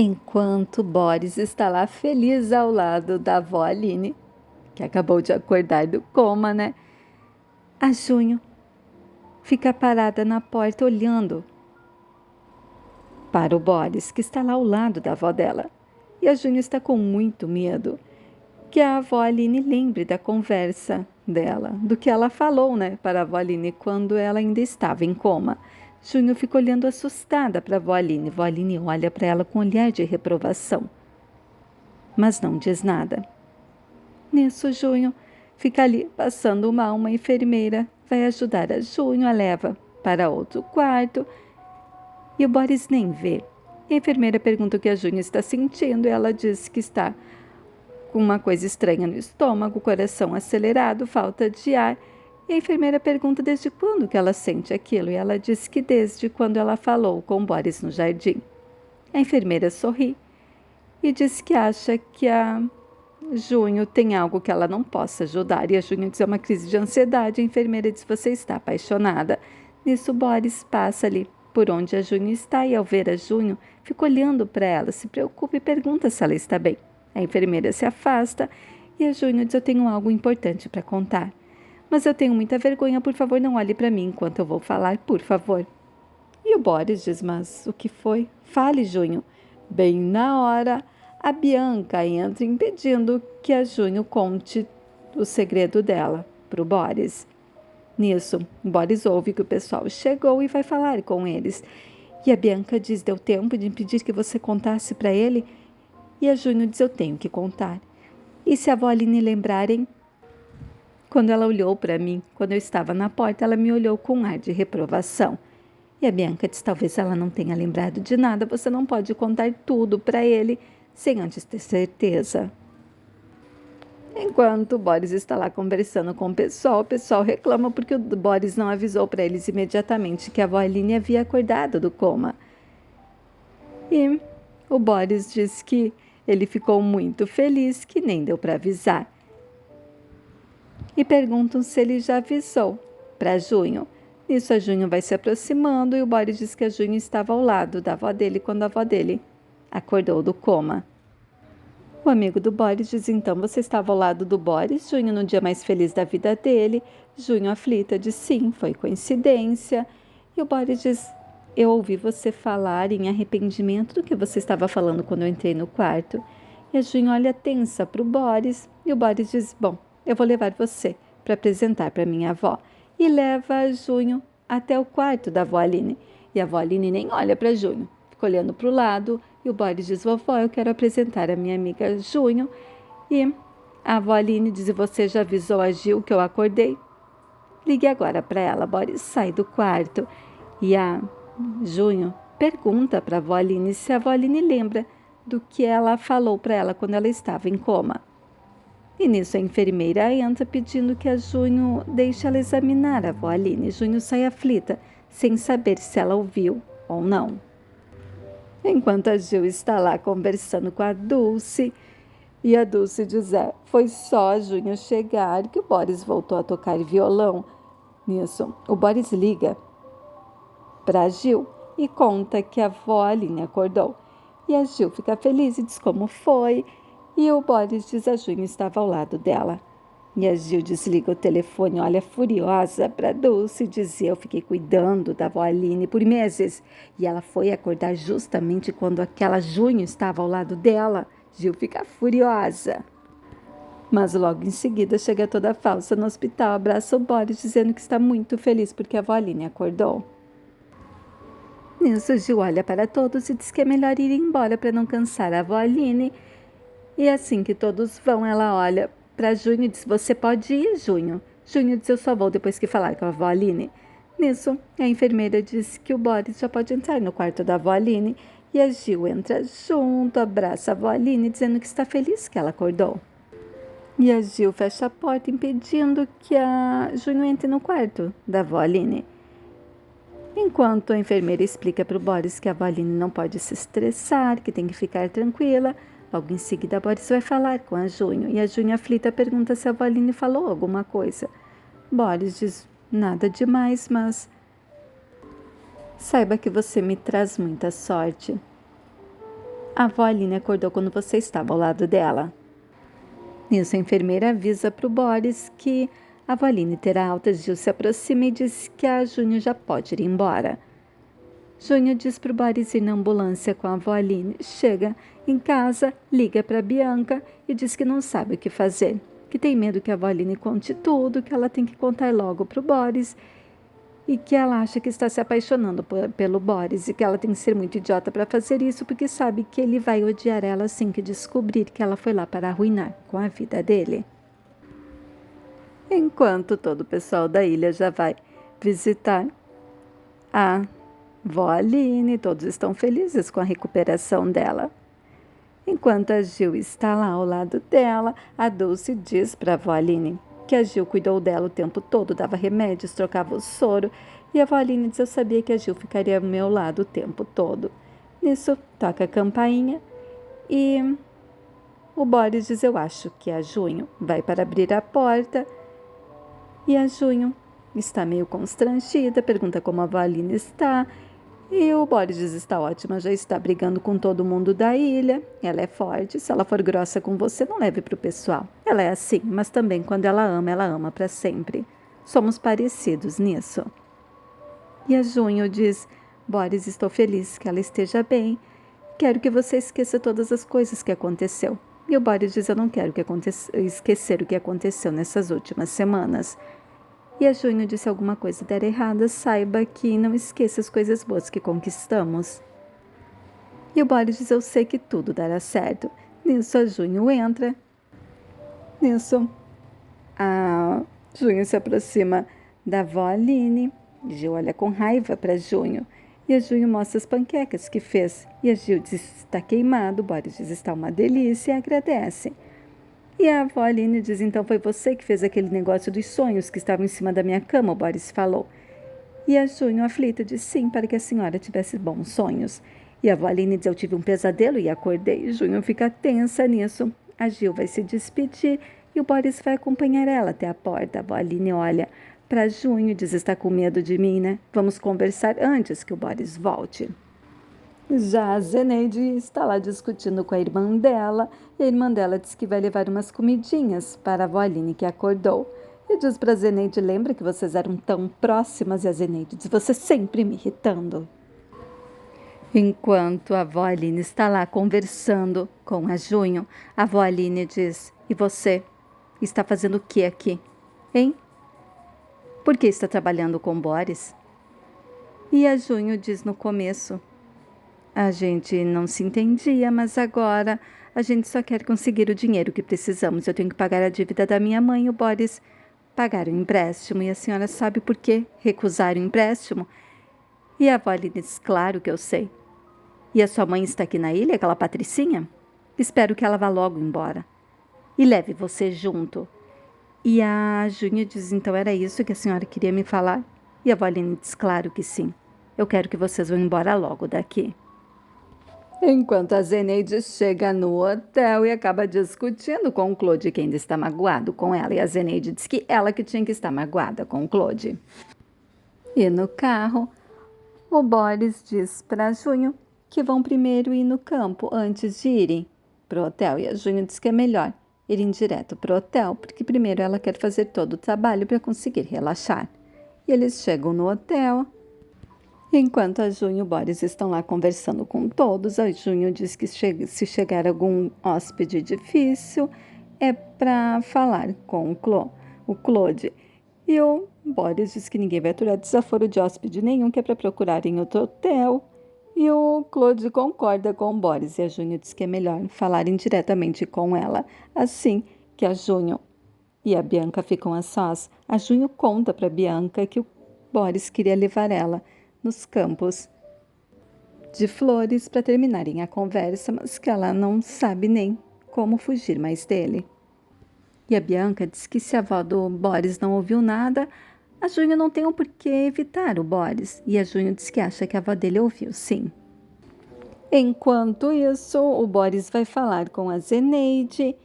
Enquanto Boris está lá feliz ao lado da avó Aline, que acabou de acordar do coma, né? A Junho fica parada na porta olhando para o Boris, que está lá ao lado da avó dela. E a Junho está com muito medo que a avó Aline lembre da conversa dela, do que ela falou, né, para a avó Aline quando ela ainda estava em coma. Junho fica olhando assustada para a avó Aline. A avó Aline olha para ela com um olhar de reprovação, mas não diz nada. Nisso, Junho fica ali passando mal. Uma enfermeira vai ajudar a Junho, a leva para outro quarto e o Boris nem vê. A enfermeira pergunta o que a Junho está sentindo e ela diz que está com uma coisa estranha no estômago, coração acelerado, falta de ar. E a enfermeira pergunta desde quando que ela sente aquilo e ela diz que desde quando ela falou com Boris no jardim. A enfermeira sorri e diz que acha que a Junho tem algo que ela não possa ajudar. E a Junho diz: é uma crise de ansiedade. A enfermeira diz: você está apaixonada. Nisso, Boris passa ali por onde a Junho está e, ao ver a Junho, fica olhando para ela, se preocupa e pergunta se ela está bem. A enfermeira se afasta e a Junho diz: eu tenho algo importante para contar. Mas eu tenho muita vergonha, por favor, não olhe para mim enquanto eu vou falar, por favor. E o Boris diz: mas o que foi? Fale, Junho. Bem na hora, a Bianca entra impedindo que a Junho conte o segredo dela para o Boris. Nisso, o Boris ouve que o pessoal chegou e vai falar com eles. E a Bianca diz: deu tempo de impedir que você contasse para ele? E a Junho diz: eu tenho que contar. E se a avó Aline lembrarem? Quando ela olhou para mim, quando eu estava na porta, ela me olhou com um ar de reprovação. E a Bianca diz: talvez ela não tenha lembrado de nada, você não pode contar tudo para ele sem antes ter certeza. Enquanto o Boris está lá conversando com o pessoal reclama porque o Boris não avisou para eles imediatamente que a avó Aline havia acordado do coma. E o Boris diz que ele ficou muito feliz, que nem deu para avisar. E perguntam se ele já avisou para Junho. Nisso, a Junho vai se aproximando e o Boris diz que a Junho estava ao lado da avó dele quando a avó dele acordou do coma. O amigo do Boris diz: então você estava ao lado do Boris, Junho, no dia mais feliz da vida dele. Junho, aflita, diz: sim, foi coincidência. E o Boris diz: eu ouvi você falar em arrependimento do que você estava falando quando eu entrei no quarto. E a Junho olha tensa para o Boris e o Boris diz: bom, eu vou levar você para apresentar para minha avó. E leva a Junho até o quarto da avó Aline. E a avó Aline nem olha para Junho, fica olhando para o lado. E o Boris diz: vovó, eu quero apresentar a minha amiga Junho. E a avó Aline diz: você já avisou a Gil que eu acordei? Ligue agora para ela. Boris sai do quarto e a Junho pergunta para a avó Aline se a avó Aline lembra do que ela falou para ela quando ela estava em coma. E nisso a enfermeira entra pedindo que a Junho deixe ela examinar a avó Aline. Junho sai aflita, sem saber se ela ouviu ou não. Enquanto a Gil está lá conversando com a Dulce, e a Dulce diz: foi só a Junho chegar que o Boris voltou a tocar violão. Nisso, o Boris liga para a Gil e conta que a avó Aline acordou. E a Gil fica feliz e diz como foi. E o Boris diz: a Junho estava ao lado dela. E a Gil desliga o telefone, olha furiosa para Dulce e diz: eu fiquei cuidando da avó Aline por meses. E ela foi acordar justamente quando aquela Junho estava ao lado dela. Gil fica furiosa. Mas logo em seguida chega toda falsa no hospital, abraça o Boris dizendo que está muito feliz porque a avó Aline acordou. Nisso, Gil olha para todos e diz que é melhor ir embora para não cansar a avó Aline. E assim que todos vão, ela olha para Junho e diz: você pode ir, Junho. Junho diz: eu só vou depois que falar com a avó Aline. Nisso, a enfermeira diz que o Boris já pode entrar no quarto da avó Aline. E a Gil entra junto, abraça a avó Aline, dizendo que está feliz que ela acordou. E a Gil fecha a porta, impedindo que a Junho entre no quarto da avó Aline. Enquanto a enfermeira explica para o Boris que a avó Aline não pode se estressar, que tem que ficar tranquila, logo em seguida a Boris vai falar com a Junho. E a Junho aflita pergunta se a avó Aline falou alguma coisa. Boris diz: nada demais, mas saiba que você me traz muita sorte. A avó Aline acordou quando você estava ao lado dela. Nisso, a enfermeira avisa para o Boris que a avó Aline terá alta. Gil se aproxima e diz que a Júnior já pode ir embora. Júnior diz para o Boris ir na ambulância com a avó Aline. Chega em casa, liga para Bianca e diz que não sabe o que fazer, que tem medo que a avó Aline conte tudo, que ela tem que contar logo para o Boris e que ela acha que está se apaixonando pelo Boris e que ela tem que ser muito idiota para fazer isso porque sabe que ele vai odiar ela assim que descobrir que ela foi lá para arruinar com a vida dele. Enquanto todo o pessoal da ilha já vai visitar a vó Aline, todos estão felizes com a recuperação dela. Enquanto a Gil está lá ao lado dela, a Dulce diz para a vó Aline que a Gil cuidou dela o tempo todo, dava remédios, trocava o soro, e a avó Aline diz: eu sabia que a Gil ficaria ao meu lado o tempo todo. Nisso, toca a campainha e o Boris diz: eu acho que a Junho vai para abrir a porta, e a Junho está meio constrangida, pergunta como a avó Aline está, e o Boris diz: está ótima, já está brigando com todo mundo da ilha, ela é forte, se ela for grossa com você, não leve para o pessoal. Ela é assim, mas também quando ela ama para sempre. Somos parecidos nisso. E a Junho diz: Boris, estou feliz que ela esteja bem, quero que você esqueça todas as coisas que aconteceu. E o Boris diz: eu não quero esquecer o que aconteceu nessas últimas semanas. E a Junho disse: alguma coisa der errada, saiba que não esqueça as coisas boas que conquistamos. E o Boris diz: eu sei que tudo dará certo. Nisso a Junho entra. Nisso a Junho se aproxima da avó Aline. Gil olha com raiva para Junho. E a Junho mostra as panquecas que fez. E a Gil diz: está queimado. O Boris diz: está uma delícia, e agradece. E a avó Aline diz: então foi você que fez aquele negócio dos sonhos que estavam em cima da minha cama, o Boris falou. E a Junho, aflita, diz: sim, para que a senhora tivesse bons sonhos. E a avó Aline diz: eu tive um pesadelo e acordei. Junho fica tensa nisso. A Gil vai se despedir e o Boris vai acompanhar ela até a porta. A avó Aline olha para Junho e diz: está com medo de mim, né? Vamos conversar antes que o Boris volte. Já a Zeneide está lá discutindo com a irmã dela, e a irmã dela diz que vai levar umas comidinhas para a avó Aline, que acordou. E diz para a Zeneide: lembra que vocês eram tão próximas? E a Zeneide diz: você sempre me irritando. Enquanto a avó Aline está lá conversando com a Junho, a avó Aline diz: e você está fazendo o que aqui? Hein? Por que está trabalhando com Boris? E a Junho diz no começo: a gente não se entendia, mas agora a gente só quer conseguir o dinheiro que precisamos. Eu tenho que pagar a dívida da minha mãe e o Boris pagar o empréstimo. E a senhora sabe por que recusar o empréstimo? E a avó Aline diz: claro que eu sei. E a sua mãe está aqui na ilha, aquela Patricinha? Espero que ela vá logo embora. E leve você junto. E a Júnia diz: então era isso que a senhora queria me falar? E a avó Aline diz: claro que sim. Eu quero que vocês vão embora logo daqui. Enquanto a Zeneide chega no hotel e acaba discutindo com o Claude, que ainda está magoado com ela. E a Zeneide diz que ela que tinha que estar magoada com o Claude. E no carro, o Boris diz para a Junho que vão primeiro ir no campo antes de irem para o hotel. E a Junho diz que é melhor irem direto para o hotel, porque primeiro ela quer fazer todo o trabalho para conseguir relaxar. E eles chegam no hotel. Enquanto a Junho e o Boris estão lá conversando com todos, a Junho diz que se chegar algum hóspede difícil, é para falar com o Claude. E o Boris diz que ninguém vai aturar desaforo de hóspede nenhum, que é para procurar em outro hotel. E o Claude concorda com o Boris, e a Junho diz que é melhor falarem diretamente com ela. Assim que a Junho e a Bianca ficam a sós, a Junho conta para a Bianca que o Boris queria levar ela nos campos de flores para terminarem a conversa, mas que ela não sabe nem como fugir mais dele. E a Bianca diz que se a avó do Boris não ouviu nada, a Junho não tem o porquê evitar o Boris. E a Junho diz que acha que a avó dele ouviu, sim. Enquanto isso, o Boris vai falar com a Zeneide.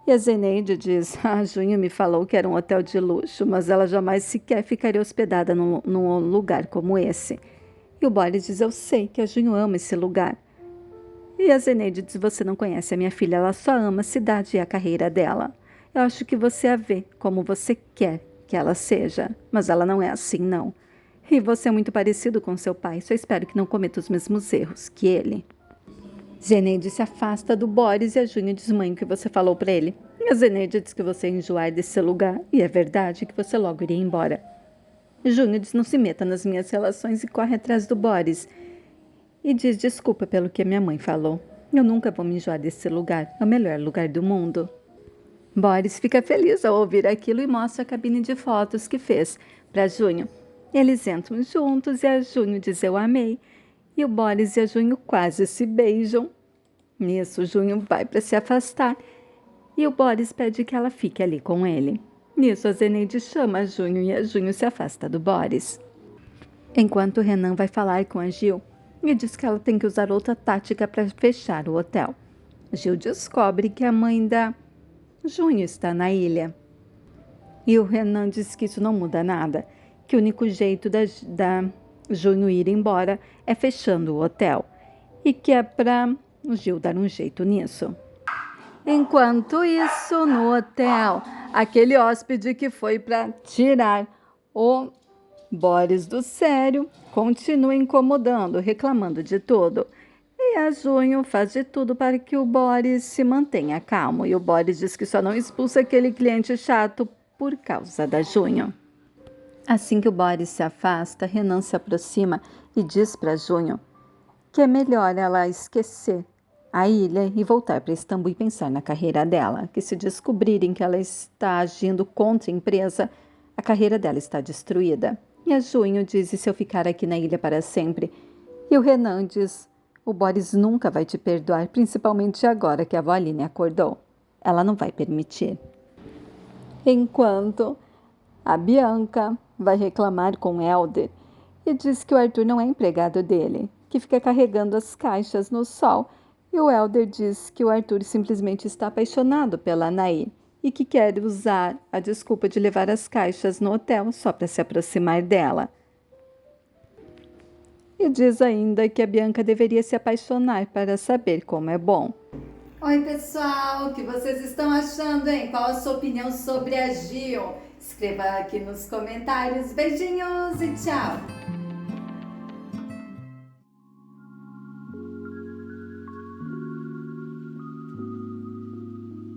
E a Zeneide diz: a Junho me falou que era um hotel de luxo, mas ela jamais sequer ficaria hospedada num lugar como esse. E o Boris diz: eu sei que a Junho ama esse lugar. E a Zeneide diz: você não conhece a minha filha, ela só ama a cidade e a carreira dela. Eu acho que você a vê como você quer que ela seja, mas ela não é assim, não. E você é muito parecido com seu pai, só espero que não cometa os mesmos erros que ele. Zeneide se afasta do Boris e a Júnior diz: mãe, o que você falou para ele? E a Zeneide diz que você ia enjoar desse lugar, e é verdade que você logo iria embora. Júnior diz: não se meta nas minhas relações e corre atrás do Boris. E diz: desculpa pelo que minha mãe falou. Eu nunca vou me enjoar desse lugar, é o melhor lugar do mundo. Boris fica feliz ao ouvir aquilo e mostra a cabine de fotos que fez para Júnior. Eles entram juntos e a Júnior diz: eu amei. E o Boris e a Júnior quase se beijam. Nisso, o Júnior vai para se afastar e o Boris pede que ela fique ali com ele. Nisso, a Zeneide chama a Júnior e a Júnior se afasta do Boris. Enquanto Renan vai falar com a Gil e diz que ela tem que usar outra tática para fechar o hotel. Gil descobre que a mãe da Júnior está na ilha. E o Renan diz que isso não muda nada, que o único jeito da Júnior ir embora é fechando o hotel e que é para o Gil dar um jeito nisso. Enquanto isso, no hotel, aquele hóspede que foi para tirar o Boris do sério continua incomodando, reclamando de tudo. E a Júnior faz de tudo para que o Boris se mantenha calmo. E o Boris diz que só não expulsa aquele cliente chato por causa da Júnior. Assim que o Boris se afasta, Renan se aproxima e diz para Júnior que é melhor ela esquecer a ilha e voltar para Istambul e pensar na carreira dela, que se descobrirem que ela está agindo contra a empresa, a carreira dela está destruída. E a Júnior diz: e se eu ficar aqui na ilha para sempre? E o Renan diz: o Boris nunca vai te perdoar, principalmente agora que a avó Aline acordou. Ela não vai permitir. Enquanto a Bianca vai reclamar com Helder e diz que o Arthur não é empregado dele, que fica carregando as caixas no sol. E o Helder diz que o Arthur simplesmente está apaixonado pela Anaí e que quer usar a desculpa de levar as caixas no hotel só para se aproximar dela. E diz ainda que a Bianca deveria se apaixonar para saber como é bom. Oi, pessoal, o que vocês estão achando, hein? Qual a sua opinião sobre a Gil? Escreva aqui nos comentários. Beijinhos e tchau!